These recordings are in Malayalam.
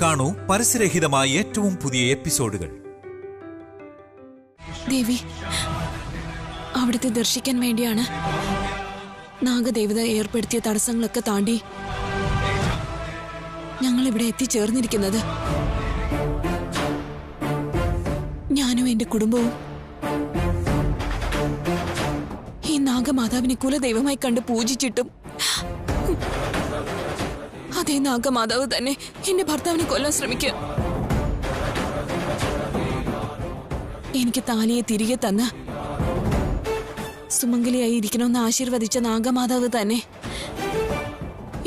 കാണൂ പരസ്യരഹിതമായ ഏറ്റവും പുതിയ എപ്പിസോഡുകൾ. ദേവി, അവിടുത്തെ ദർശിക്കാൻ വേണ്ടിയാണ് നാഗദേവത ഏർപ്പെടുത്തിയ തടസ്സങ്ങളൊക്കെ താണ്ടി ഞങ്ങൾ ഇവിടെ എത്തിച്ചേർന്നിരിക്കുന്നത്. ഞാനും എന്റെ കുടുംബവും ഈ നാഗമാതാവിനെ കുലദൈവമായി കണ്ട് പൂജിച്ചിട്ടും അതേ നാഗമാതാവ് തന്നെ എന്റെ ഭർത്താവിനെ കൊല്ലാൻ ശ്രമിക്കുക. എനിക്ക് താലിയെ തിരികെ തന്ന് സുമംഗലിയായി ഇരിക്കണമെന്ന് ആശീർവദിച്ച നാഗമാതാവ് തന്നെ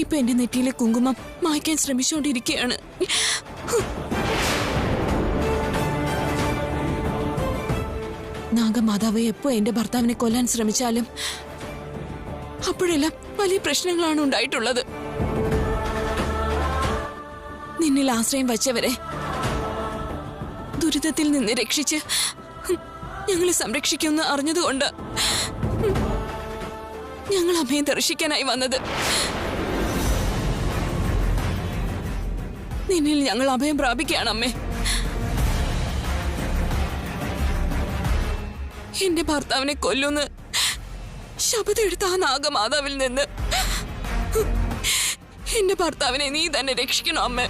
ഇപ്പൊ എന്റെ നെറ്റിയിലെ കുങ്കുമം മായ്ക്കാൻ ശ്രമിച്ചുകൊണ്ടിരിക്കുകയാണ്. നാഗമാതാവ് എപ്പോ എന്റെ ഭർത്താവിനെ കൊല്ലാൻ ശ്രമിച്ചാലും അപ്പോഴെല്ലാം വലിയ പ്രശ്നങ്ങളാണ് ഉണ്ടായിട്ടുള്ളത്. നിന്നിൽ ആശ്രയം വച്ചവരെ ദുരിതത്തിൽ നിന്ന് രക്ഷിച്ച് ഞങ്ങളെ സംരക്ഷിക്കുമെന്ന് അറിഞ്ഞതുകൊണ്ട് ഞങ്ങൾ അമ്മയെ ദർശിക്കാനായി വന്നത്. നിന്നിൽ ഞങ്ങൾ അഭയം പ്രാപിക്കുകയാണ് അമ്മേ. എന്റെ ഭർത്താവിനെ കൊല്ലുന്ന് ശപഥമെടുത്ത ആ നാഗമാതാവിൽ നിന്ന് എന്റെ ഭർത്താവിനെ നീ തന്നെ രക്ഷിക്കണം അമ്മ.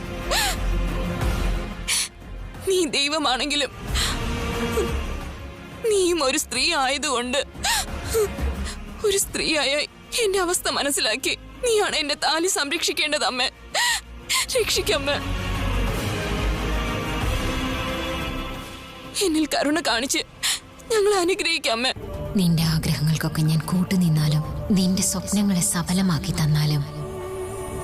നീ ദൈവമാണെങ്കിലും നീയും ഒരു സ്ത്രീ ആയതുകൊണ്ട് ഒരു സ്ത്രീയായ എന്റെ അവസ്ഥ മനസ്സിലാക്കി നീയാണ് എന്റെ താലി സംരക്ഷിക്കേണ്ടത് അമ്മ. രക്ഷിക്കമ്മ. എന്നിൽ കരുണ കാണിച്ച് ഞങ്ങൾ അനുഗ്രഹിക്കമ്മ. നിന്റെ ആഗ്രഹങ്ങൾക്കൊക്കെ ഞാൻ കൂട്ടുനിന്നാലും നിന്റെ സ്വപ്നങ്ങളെ സഫലമാക്കി തന്നാലും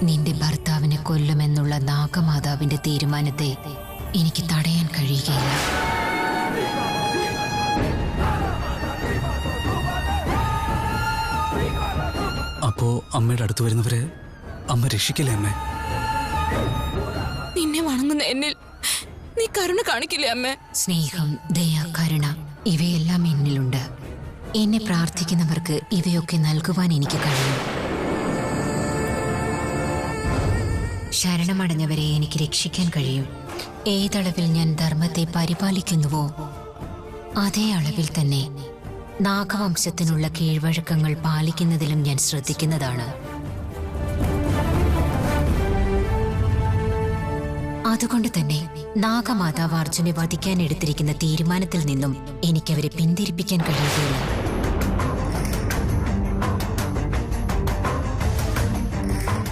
നിന്റെ ഭർത്താവിനെ കൊല്ലുമെന്നുള്ള നാഗമാതാവിന്റെ തീരുമാനത്തെ എനിക്ക് തടയാൻ കഴിയുകയില്ല. അപ്പോ അമ്മയുടെ അടുത്ത് വരുന്നവരെ അമ്മ രക്ഷിക്കില്ലേ അമ്മേ? നിന്നെ വണങ്ങുന്ന എന്നിൽ നീ കരുണ കാണിക്കില്ലേ അമ്മ? സ്നേഹം, ദയ, കരുണ ഇവയെല്ലാം എന്നിലുണ്ട്. എന്നെ പ്രാർത്ഥിക്കുന്നവർക്ക് ഇവയൊക്കെ നൽകുവാൻ എനിക്ക് കഴിയും. ശരണമടഞ്ഞവരെ എനിക്ക് രക്ഷിക്കാൻ കഴിയും. ഏതളവിൽ ഞാൻ ധർമ്മത്തെ പരിപാലിക്കുന്നുവോ അതേ അളവിൽ തന്നെ നാഗവംശത്തിനുള്ള കീഴ്വഴക്കങ്ങൾ പാലിക്കുന്നതിലും ഞാൻ ശ്രദ്ധിക്കുന്നതാണ്. അതുകൊണ്ട് തന്നെ നാഗമാതാവ് അർജുനെ വധിക്കാൻ എടുത്തിരിക്കുന്ന തീരുമാനത്തിൽ നിന്നും എനിക്കവരെ പിന്തിരിപ്പിക്കാൻ കഴിയുകയില്ല.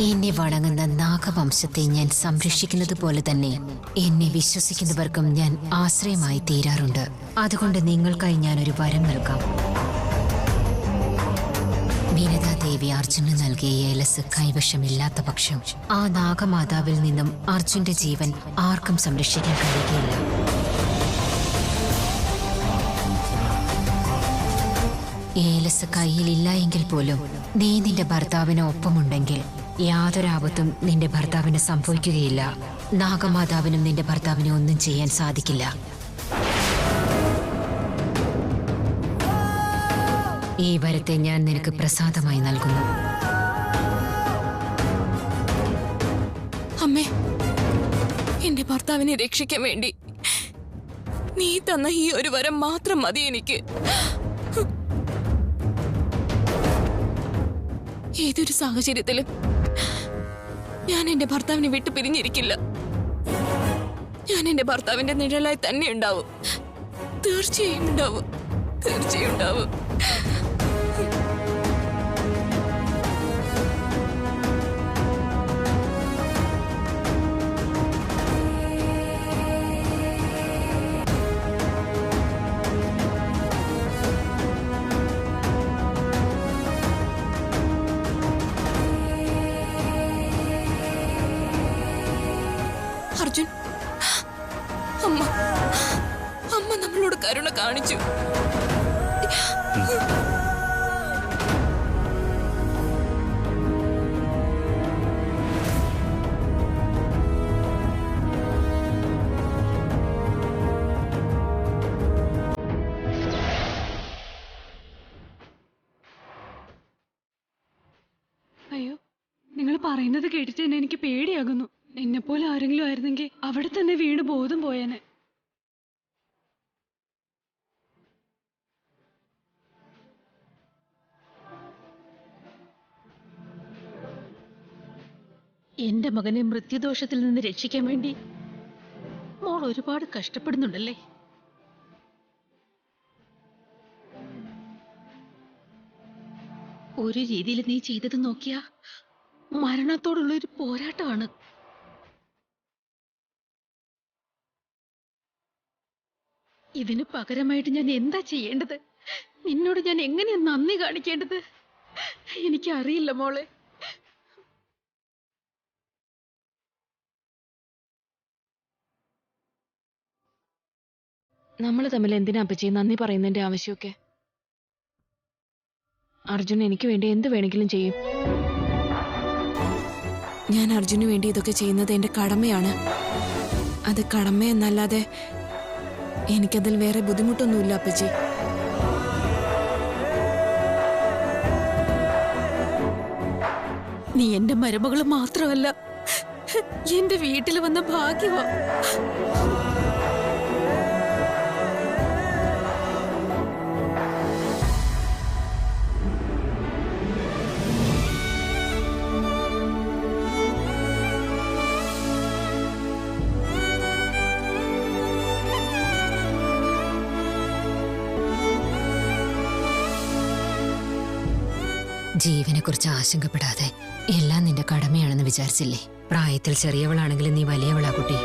എന്നെ വണങ്ങുന്ന നാഗവംശത്തെ ഞാൻ സംരക്ഷിക്കുന്നത് പോലെ തന്നെ എന്നെ വിശ്വസിക്കുന്നവർക്കും ഞാൻ ആശ്രയമായി തീരാറുണ്ട്. അതുകൊണ്ട് നിങ്ങൾക്കായി ഞാനൊരു വരം നൽകാം. വിനതാദേവി അർജുന് നൽകിയ ഏലസ് കൈവശമില്ലാത്ത പക്ഷം ആ നാഗമാതാവിൽ നിന്നും അർജുന്റെ ജീവൻ ആർക്കും സംരക്ഷിക്കാൻ കഴിയുകയില്ല. ഏലസ് കയ്യിലില്ല എങ്കിൽ പോലും നീ നിന്റെ ഭർത്താവിന് ഒപ്പമുണ്ടെങ്കിൽ യാതൊരാപത്തും നിന്റെ ഭർത്താവിന് സംഭവിക്കുകയില്ല. നാഗമാതാവിനും നിന്റെ ഭർത്താവിനെ ഒന്നും ചെയ്യാൻ സാധിക്കില്ല. ഈ വരത്തെ ഞാൻ നിനക്ക് പ്രസാദമായി നൽകുന്നു. അമ്മേ, എന്റെ ഭർത്താവിനെ രക്ഷിക്കാൻ വേണ്ടി നീ തന്ന ഈ ഒരു വരം മാത്രം മതി എനിക്ക്. ഏതൊരു സാഹചര്യത്തിലും ഞാൻ എന്റെ ഭർത്താവിനെ വിട്ടു പിരിഞ്ഞിരിക്കില്ല. ഞാൻ എന്റെ ഭർത്താവിന്റെ നിഴലായി തന്നെ ഉണ്ടാവും. തീർച്ചയായും ഉണ്ടാവും. തീർച്ചയായും ഉണ്ടാവും. അർജുൻ, അമ്മ നമ്മളോട് കരുണ കാണിച്ചു. അയ്യോ, നിങ്ങൾ പറയുന്നത് കേട്ടിട്ട് തന്നെ എനിക്ക് പേടിയാകുന്നു. എന്നെപ്പോലെ ആരെങ്കിലും ആയിരുന്നെങ്കിൽ അവിടെ തന്നെ വീണ് ബോധം പോയേനെ. എന്റെ മകനെ മൃത്യുദോഷത്തിൽ നിന്ന് രക്ഷിക്കാൻ വേണ്ടി മോൾ ഒരുപാട് കഷ്ടപ്പെടുന്നുണ്ടല്ലേ? ഒരു രീതിയിൽ നീ ചെയ്തത് നോക്കിയാ മരണത്തോടുള്ള ഒരു പോരാട്ടമാണ്. ഇതിന് പകരമായിട്ട് ഞാൻ എന്താ ചെയ്യേണ്ടത്? നിന്നോട് ഞാൻ എങ്ങനെയാ നന്ദി കാണിക്കേണ്ടത്? എനിക്കറിയില്ല മോളെ. നമ്മൾ തമ്മിൽ എന്തിനാ അപ്പച്ചി നന്ദി പറയുന്നതിന്റെ ആവശ്യമൊക്കെ? അർജുൻ എനിക്ക് വേണ്ടി എന്ത് വേണമെങ്കിലും ചെയ്യും. ഞാൻ അർജുന് വേണ്ടി ഇതൊക്കെ ചെയ്യുന്നത് എന്റെ കടമയാണ്. അത് കടമയെന്നല്ലാതെ എനിക്കതിൽ വേറെ ബുദ്ധിമുട്ടൊന്നുമില്ല അപ്പച്ചി. നീ എന്റെ മരുമകള് മാത്രമല്ല, എന്റെ വീട്ടിൽ വന്ന ഭാഗ്യവാ. ജീവനെക്കുറിച്ച് ആശങ്കപ്പെടാതെ എല്ലാം നിന്റെ കടമയാണെന്ന് വിചാരിച്ചില്ലേ? പ്രായത്തിൽ ചെറിയവളാണെങ്കിലും നീ വലിയവളാ കുട്ടി.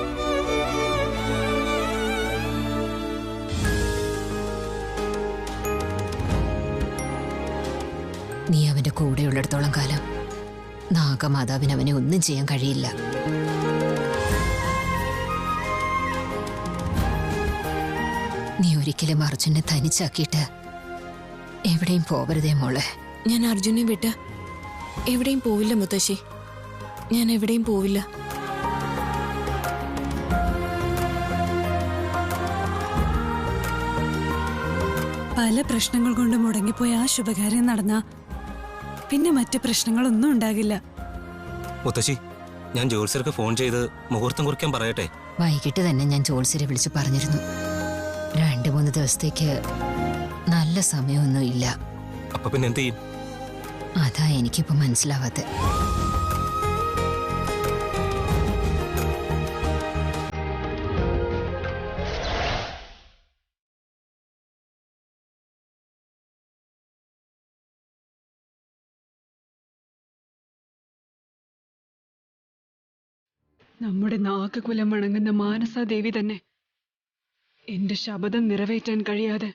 നീ അവന്റെ കൂടെയുള്ളിടത്തോളം കാലം നാഗമാതാവിന് അവനെ ഒന്നും ചെയ്യാൻ കഴിയില്ല. നീ ഒരിക്കലും അർജുനെ തനിച്ചാക്കിയിട്ട് എവിടെയും പോവരുതേ മോളെ. ഞാൻ അർജുനെ വിട്ട് എവിടെയും പോവില്ല മുത്തശ്ശി. ഞാൻ എവിടെയും പോവില്ല. പല പ്രശ്നങ്ങൾ കൊണ്ട് മുടങ്ങിപ്പോയ ആ ശുഭകാര്യം നടന്ന പിന്നെ മറ്റ് പ്രശ്നങ്ങളൊന്നും ഉണ്ടാകില്ല. മുത്തശ്ശി, ഞാൻ ജോത്സ്യർക്ക് ഫോൺ ചെയ്ത് മുഹൂർത്തം കുറിക്കാൻ പറയട്ടെ? വൈകിട്ട് തന്നെ ഞാൻ ജോത്സ്യരെ വിളിച്ചു പറഞ്ഞിരുന്നു. 2-3 ദിവസത്തേക്ക് നല്ല സമയമൊന്നും ഇല്ല. അപ്പൊ പിന്നെ എന്ത് ചെയ്യും? അതാ എനിക്കിപ്പോ മനസ്സിലാവാത്തെ. നമ്മുടെ നാഗകുലം വണങ്ങുന്ന മാനസാദേവി തന്നെ എന്റെ ശപഥം നിറവേറ്റാൻ കഴിയാതെ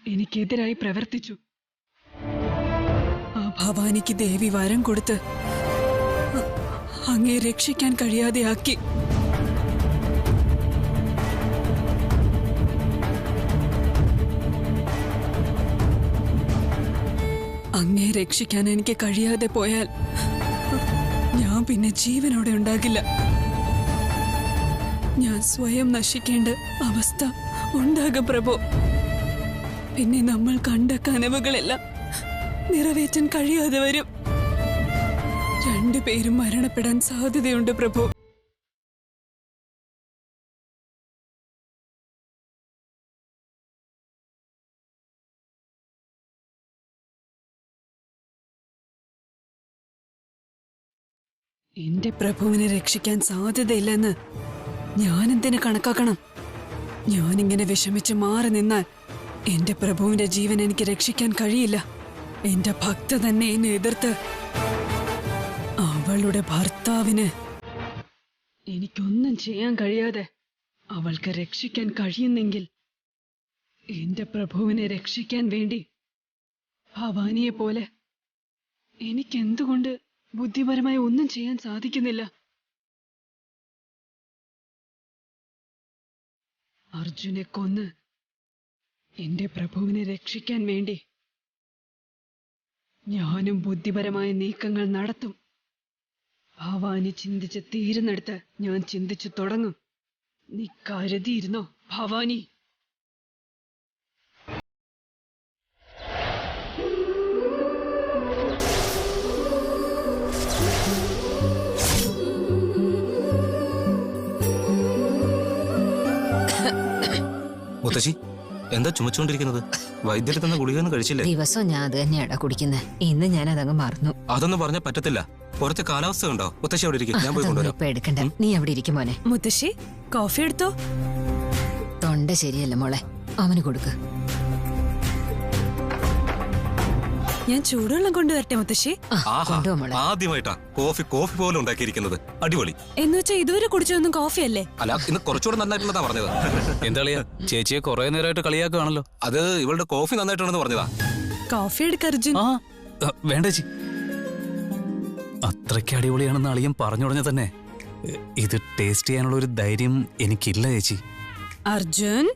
എനിക്കെതിരായി പ്രവർത്തിച്ചു. ആ ഭവാനിക്ക് ദേവി വരം കൊടുത്ത് അങ്ങേ രക്ഷിക്കാൻ കഴിയാതെയാക്കി. അങ്ങേ രക്ഷിക്കാൻ എനിക്ക് കഴിയാതെ പോയാൽ ഞാൻ പിന്നെ ജീവനോടെ ഉണ്ടാകില്ല. ഞാൻ സ്വയം നശിക്കേണ്ട അവസ്ഥ ഉണ്ടാകും പ്രഭു. പിന്നെ നമ്മൾ കണ്ട കനവുകളെല്ലാം നിറവേറ്റാൻ കഴിയാതെ വരും. 2 പേരും മരണപ്പെടാൻ സാധ്യതയുണ്ട് പ്രഭു. എന്റെ പ്രഭുവിനെ രക്ഷിക്കാൻ സാധ്യതയില്ലെന്ന് ഞാനെന്തിനു കണക്കാക്കണം? ഞാനിങ്ങനെ വിഷമിച്ച് മാറി നിന്നാൽ എന്റെ പ്രഭുവിന്റെ ജീവൻ എനിക്ക് രക്ഷിക്കാൻ കഴിയില്ല. എന്റെ ഭക്ത തന്നെ എന്നെ എതിർത്ത് അവളുടെ ഭർത്താവിന് എനിക്കൊന്നും ചെയ്യാൻ കഴിയാതെ അവൾക്ക് രക്ഷിക്കാൻ കഴിയുന്നെങ്കിൽ എന്റെ പ്രഭുവിനെ രക്ഷിക്കാൻ വേണ്ടി ഭവാനിയെ പോലെ എനിക്കെന്തുകൊണ്ട് ബുദ്ധിപരമായി ഒന്നും ചെയ്യാൻ സാധിക്കുന്നില്ല? അർജുനെ കൊന്ന് എന്റെ പ്രഭുവിനെ രക്ഷിക്കാൻ വേണ്ടി ഞാനും ബുദ്ധിപരമായ നീക്കങ്ങൾ നടത്തും. ഭവാനി ചിന്തിച്ച് തീരുന്നിടത്ത് ഞാൻ ചിന്തിച്ചു തുടങ്ങും. നീ കരുതിയിരുന്നോ ഭവാനി? മുത്തശ്ശി എന്താ ചുമച്ചുകൊണ്ടിരിക്കുന്നത്? വൈദ്യര് തന്ന ഗുളികയൊന്നും കഴിച്ചില്ലേ? ദിവസവും ഞാൻ അത് തന്നെയാടാ കുടിക്കുന്നത്. ഇന്ന് ഞാൻ അതങ്ങ് മറന്നു. അതൊന്നും പറഞ്ഞാൽ പറ്റത്തില്ല. പുറത്തെ കാലാവസ്ഥ ഉണ്ടോ? മുത്തശ്ശി അവിടെ ഇരിക്കും, ഞാൻ പോയി അതൊന്നും കൊണ്ടുവരാം. ഇപ്പൊ എടുക്കണ്ട. നീ അവിടെ ഇരിക്കും മോനെ. മുത്തശ്ശി കോഫി എടുത്തോ. തൊണ്ട ശരിയല്ല മോളെ, അവന് കൊടുക്ക്. ഞാൻ ചൂടുവെള്ളം കൊണ്ടുവരട്ടെ മുത്തശ്ശി? ആഹാ, കൊണ്ടുപോ മോളെ. ആദ്യമായിട്ടാ കോഫി പോലെ ഉണ്ടാക്കിയിരിക്കുന്നത്. അടിപൊളി. എന്നുവെച്ചാ ഇതുവരെ കുടിച്ചതൊന്നും കോഫി അല്ലേ? അല്ല, ഇന്ന് കുറച്ചുകൂടെ നന്നായിട്ടുള്ളതാ പറഞ്ഞത്. എന്താ കളിയാ ചേച്ചിയെ കുറെ നേരമായിട്ട് കളിയാക്കുകയാണല്ലോ. അത് ഇവളുടെ കോഫി നന്നായിട്ടുണ്ടെന്ന് പറഞ്ഞതാ. കോഫി എടുക്ക അർജുൻ. വേണ്ട ചേച്ചി, അത്രയ്ക്ക് അടിപൊളിയാണെന്ന് അളിയൻ പറഞ്ഞുടഞ്ഞ തന്നെ ഇത് ടേസ്റ്റ് ചെയ്യാനുള്ള ഒരു ധൈര്യം എനിക്കില്ല ചേച്ചി. അർജുൻ,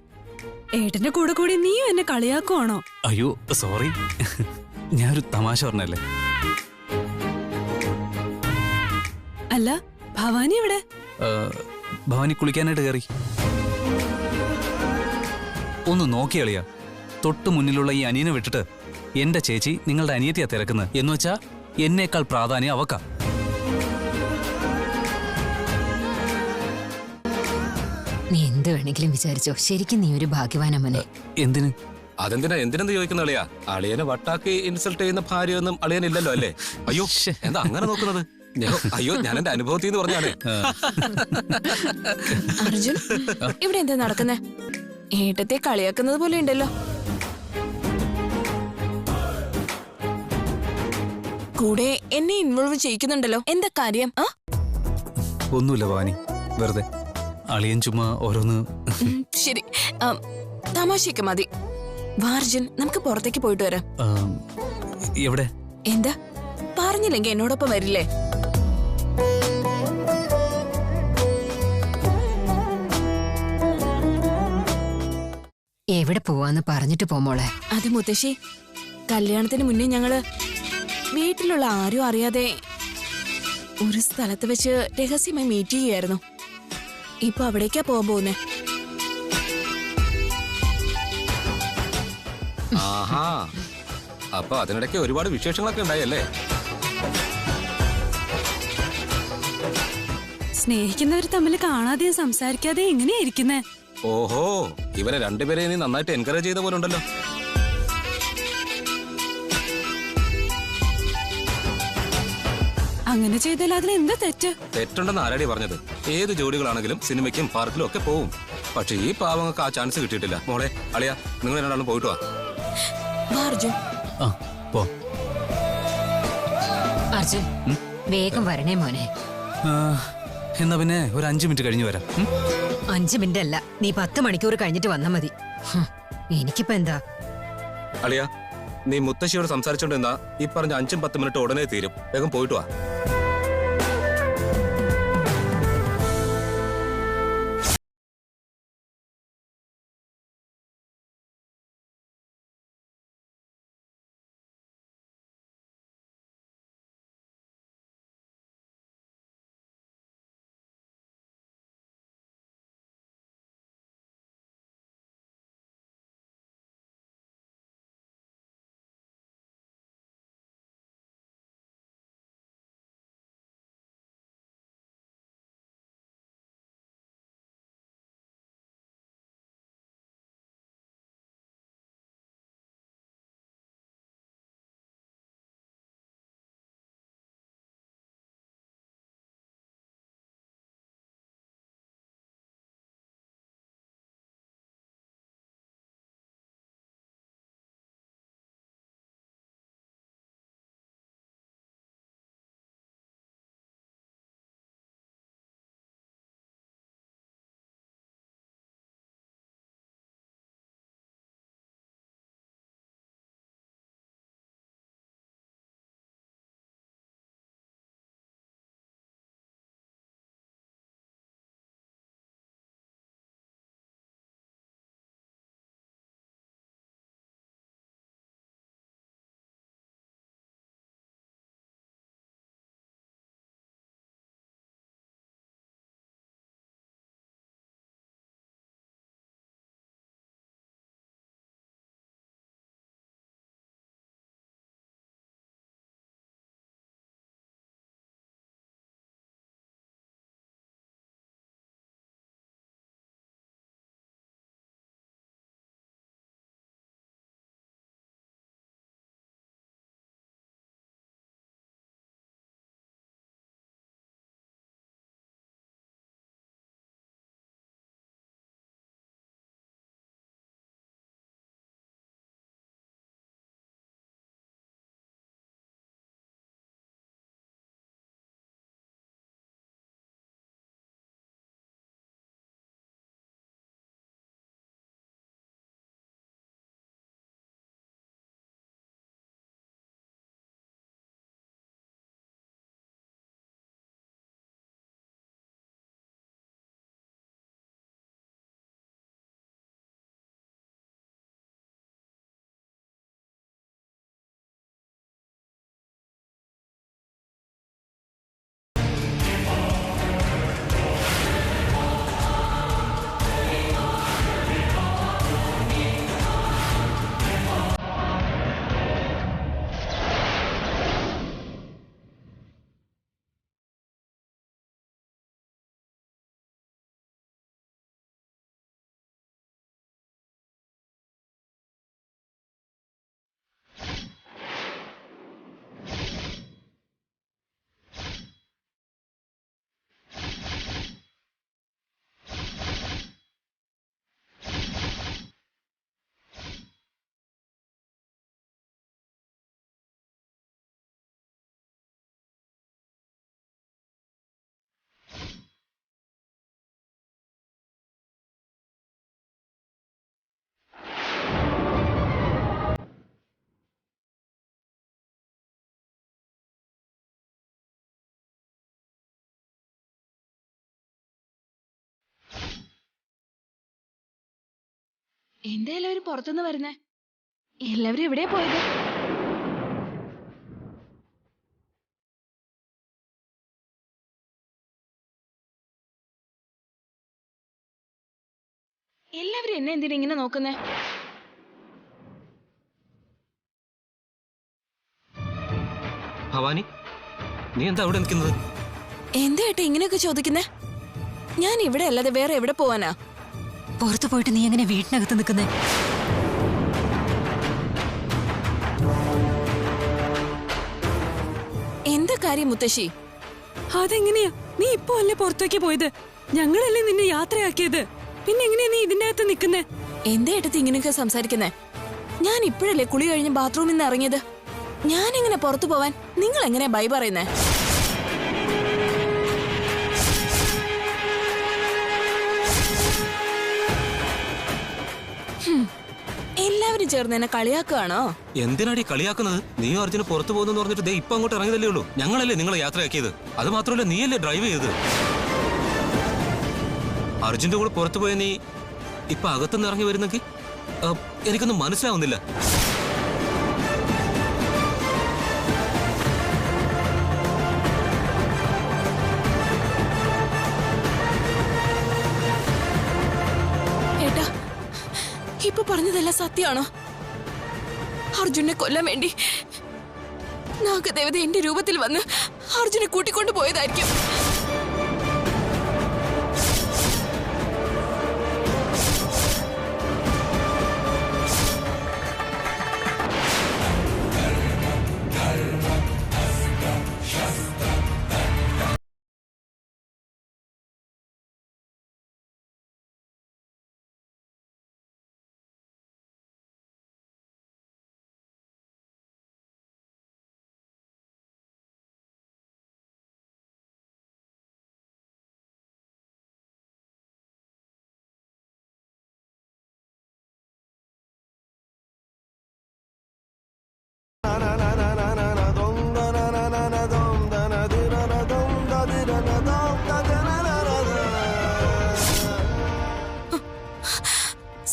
ഏട്ടന്റെ കൂടെ കൂടി നീയും എന്നെ കളിയാക്കുവാണോ? അയ്യോ സോറി, ഞാനൊരു തമാശ പറഞ്ഞല്ലേ. അല്ല, ഭവാനി എവിടെ? ഭവാനി കുളിക്കാനായിട്ട് കയറി. ഒന്ന് നോക്കി കളിയാ, തൊട്ടു മുന്നിലുള്ള ഈ അനിയനെ വിട്ടിട്ട് എന്റെ ചേച്ചി നിങ്ങളുടെ അനിയത്തിയാ തിരക്കുന്നത് എന്ന് വെച്ചാ എന്നേക്കാൾ പ്രാധാന്യം അവക്കാ. നീ എന്ത് വേണമെങ്കിലും വിചാരിച്ചോ, ശരിക്കും നീ ഒരു ഭാഗ്യവാനമ്മനെ. എന്തിന്? എന്തിനെന്ന് ചോദിക്കുന്ന അളിയാ? അളിയനെ വട്ടാക്കി ഇൻസൾട്ട് ചെയ്യുന്ന ഭാര്യയൊന്നും അളിയനില്ലല്ലോ അല്ലേ? അയ്യോ, എന്താ അങ്ങനെ നോക്കുന്നത്? അയ്യോ, ഞാൻ എന്റെ അനുഭവത്തിൽ നിന്ന് പറഞ്ഞാണ്. അർജുൻ, ഇവിടെ എന്താ നടക്കുന്നേ? ഏട്ടത്തെ കളിയാക്കുന്നത് പോലെ ഉണ്ടല്ലോ. കൂടെ എന്നെ ഇൻവോൾവ് ചെയ്യിക്കുന്നുണ്ടല്ലോ. എന്താ കാര്യം? ഒന്നുമില്ല ഭവാനി, വെറുതെ അളിയൻ ചുമ്മാ ഓരോന്ന്. ശരി, തമാശയൊക്കെ മതി. വാർജുൻ, നമുക്ക് പുറത്തേക്ക് പോയിട്ട് വരാം. എവിടെ? എന്താ പറഞ്ഞില്ലെങ്കിൽ എന്നോടൊപ്പം വരില്ലേ? എവിടെ പോവാന്ന് പറഞ്ഞിട്ട് പോമോളെ. അത് മുത്തശ്ശി, കല്യാണത്തിന് മുന്നേ ഞങ്ങള് വീട്ടിലുള്ള ആരും അറിയാതെ ഒരു സ്ഥലത്ത് വെച്ച് രഹസ്യമായി മീറ്റ് ചെയ്യുകയായിരുന്നു. ഇപ്പൊ അവിടേക്കാ പോകാൻ പോകുന്നേ. ആഹാ, അപ്പൊ അതിനിടയ്ക്ക് ഒരുപാട് വിശേഷങ്ങളൊക്കെ ഉണ്ടായല്ലേ? സ്നേഹിക്കുന്നവർ തമ്മിൽ കാണാതെയും സംസാരിക്കാതെയും എങ്ങനെയാ ഇരിക്കുന്നേ? ഓഹോ, ഇവരെ രണ്ടുപേരെയും നീ നന്നായിട്ട് എൻകറേജ് ചെയ്ത പോലെ ഉണ്ടല്ലോ. അങ്ങനെ ചെയ്താൽ അതിൽ എന്താ തെറ്റ്? തെറ്റുണ്ടെന്ന് ആരാടി പറഞ്ഞത്? ഏത് ജോഡികളാണെങ്കിലും സിനിമയ്ക്കും പാർക്കിലും ഒക്കെ പോവും. പക്ഷെ ഈ പാവങ്ങൾക്ക് ആ ചാൻസ് കിട്ടിയിട്ടില്ല. മോളെ, അളിയ, നിങ്ങൾ രണ്ടാളും പോയിട്ട് വാ. അർജുൻ, ആ പോ. അർജുൻ, വേഗം വരണേ മോനെ. എന്നാ പിന്നെ ഒരു 5 മിനിറ്റ് കഴിഞ്ഞു വരാം. 5 മിനിറ്റ് അല്ല, നീ 10 മണിക്കൂർ കഴിഞ്ഞിട്ട് വന്നാ മതി. എനിക്കിപ്പോ എന്താ? അളിയ, നീ മുത്തശ്ശിയോട് സംസാരിച്ചോണ്ട് ഈ പറഞ്ഞ 5-10 മിനിറ്റ് ഉടനെ തീരും. വേഗം പോയിട്ട് വാ. എന്താ എല്ലാവരും പുറത്തുനിന്ന് വരുന്നേ? എല്ലാവരും എവിടെയാ പോയത്? എല്ലാവരും എന്നെ എന്തിനാ ഇങ്ങനെ നോക്കുന്നേ? ഭവാനി, നീ എന്താ അവിടെ നിൽക്കുന്നത്? എന്താ ഏട്ടാ ഇങ്ങനെയൊക്കെ ചോദിക്കുന്നേ? ഞാൻ ഇവിടെ അല്ലാതെ വേറെ എവിടെ പോവാനാ? പുറത്തു പോയിട്ട് നീ എങ്ങനെ വീട്ടിനകത്ത് നിൽക്കുന്നേ? എന്താ കാര്യം മുത്തശ്ശി? അതെങ്ങനെയാ? നീ ഇപ്പോ അല്ലേ പുറത്തേക്ക് പോയത്? ഞങ്ങളല്ലേ നിന്നെ യാത്രയാക്കിയത്. പിന്നെ എങ്ങനെയാ നീ ഇതിന്റെ അകത്ത് നിൽക്കുന്നേ? എന്താ ഏട്ടത്തി ഇങ്ങനെയൊക്കെ സംസാരിക്കുന്നേ? ഞാൻ ഇപ്പോഴല്ലേ കുളി കഴിഞ്ഞ് ബാത്റൂമിൽ നിന്ന് ഇറങ്ങിയത്. ഞാൻ എങ്ങനെ പുറത്തു പോവാൻ? നിങ്ങൾ എങ്ങനെയാ ബൈ പറയുന്നേ? എല്ലാവരും ചേർന്ന് എന്നെ കളിയാക്കുകയാണോ? എന്തിനാടി കളിയാക്കുന്നത്? നീയോ അർജുന പുറത്തു പോകുന്നു പറഞ്ഞിട്ട് ദേ ഇപ്പൊ അങ്ങോട്ട് ഇറങ്ങിയതല്ലേ ഉള്ളൂ. ഞങ്ങളല്ലേ നിങ്ങളെ യാത്രയാക്കിയത്. അത് മാത്രമല്ല, നീയല്ലേ ഡ്രൈവ് ചെയ്തത്. അർജുന്റെ കൂടെ പുറത്തു പോയ നീ ഇപ്പൊ അകത്തുനിന്ന് ഇറങ്ങി വരുന്നെങ്കിൽ എനിക്കൊന്നും മനസ്സിലാവുന്നില്ല. ഏട്ടാ, ഇപ്പൊ പറഞ്ഞതെല്ലാം സത്യമാണോ? അർജുനെ കൊല്ലാൻ വേണ്ടി നാഗദേവത എന്റെ രൂപത്തിൽ വന്ന് അർജുനെ കൂട്ടിക്കൊണ്ടു പോയതായിരിക്കും.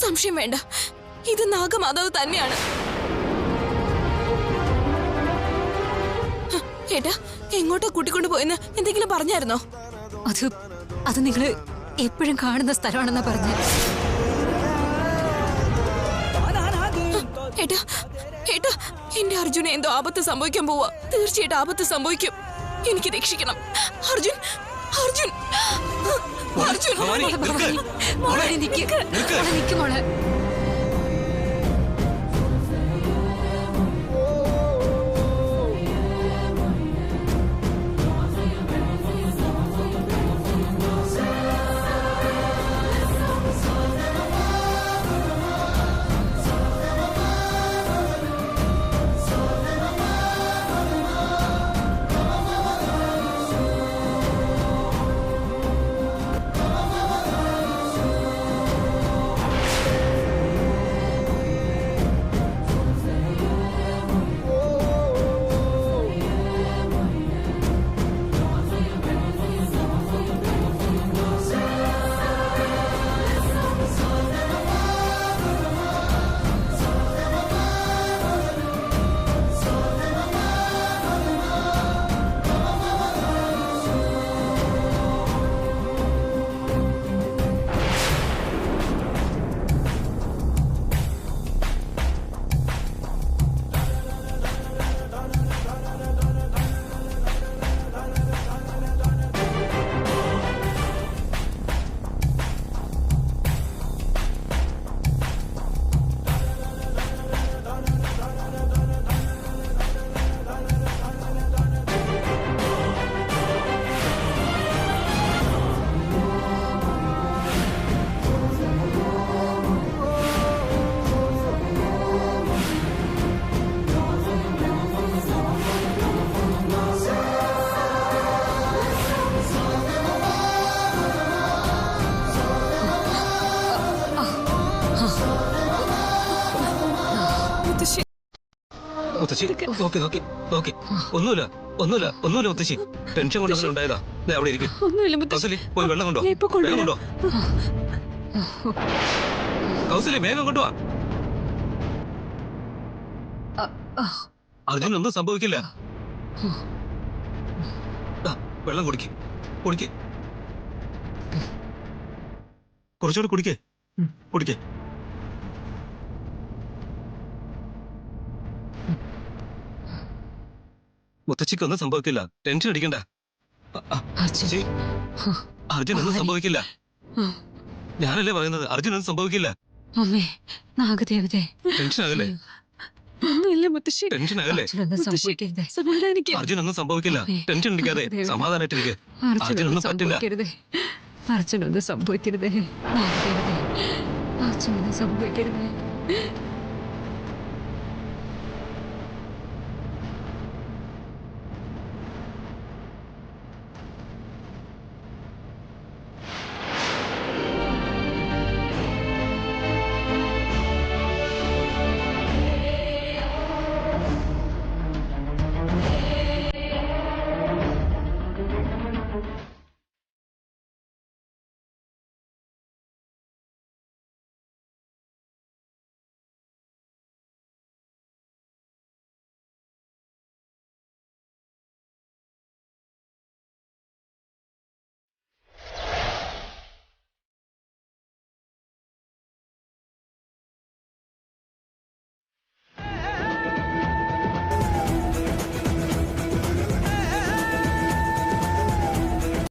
സംശയം വേണ്ട, ഇത് നാഗമാതാവ് തന്നെയാണ്. ഏട്ടാ, എങ്ങോട്ടാ കൂട്ടിക്കൊണ്ടു പോയെന്ന് എന്തെങ്കിലും പറഞ്ഞായിരുന്നോ? അത് നിങ്ങള് എപ്പോഴും കാണുന്ന സ്ഥലമാണെന്നാ പറഞ്ഞത്. ഏട്ടാ, ഏട്ടാ, എന്റെ അർജുന എന്തോ ആപത്ത് സംഭവിക്കാൻ പോവാ. തീർച്ചയായിട്ടും ആപത്ത് സംഭവിക്കും. എനിക്ക് രക്ഷിക്കണം. അർജുൻ, അർജുൻ, അർജുൻ. മോളെ നിക്ക് മോളെ. ഒന്നുമില്ല മുത്തശ്ശി. ടെൻഷൻ കൊണ്ട് അങ്ങനെ ഉണ്ടായതാ. അവിടെ ഇരിക്കും. ഒന്നുമില്ല മുത്തശ്ശി. പോയി വെള്ളം കൊണ്ടോ. ഞാൻ ഇപ്പൊ കൊണ്ടുവരാം. വേഗം കൊണ്ടോ. കൗസല്യ വേഗം കൊണ്ടുവാ. അർജുനൊന്നും സംഭവിക്കില്ല. ദാ, വെള്ളം കുടിക്ക്. കുറച്ചുകൂടി കുടിക്കേ. മുത്തച്ഛിക്കൊന്നും സംഭവിക്കില്ല, ടെൻഷൻ അടിക്കണ്ട. ചേച്ചി, അർജുനൊന്നും സംഭവിക്കില്ല. ഞാനല്ലേ പറയുന്നത്, അർജുനൊന്നും സംഭവിക്കില്ല. അമ്മേ, നാഗദേവതേ, ടെൻഷൻ ആകല്ലേ. ഒന്നുമില്ല മുത്തശ്ശി. ടെൻഷൻ ആകല്ലേ. അർജുനൊന്നും സംഭവിക്കരുതേ. സമാധാനിക്ക്. അർജുനൊന്നും സംഭവിക്കില്ല. ടെൻഷൻ അടിക്കാതെ സമാധാനായിട്ടിരിക്കെ. അർജുനൊന്നും പറ്റില്ല. അർജുനൊന്നും സംഭവിക്കരുതേ. നാഗദേവതേ, അർജുനൊന്നും സംഭവിക്കരുതേ.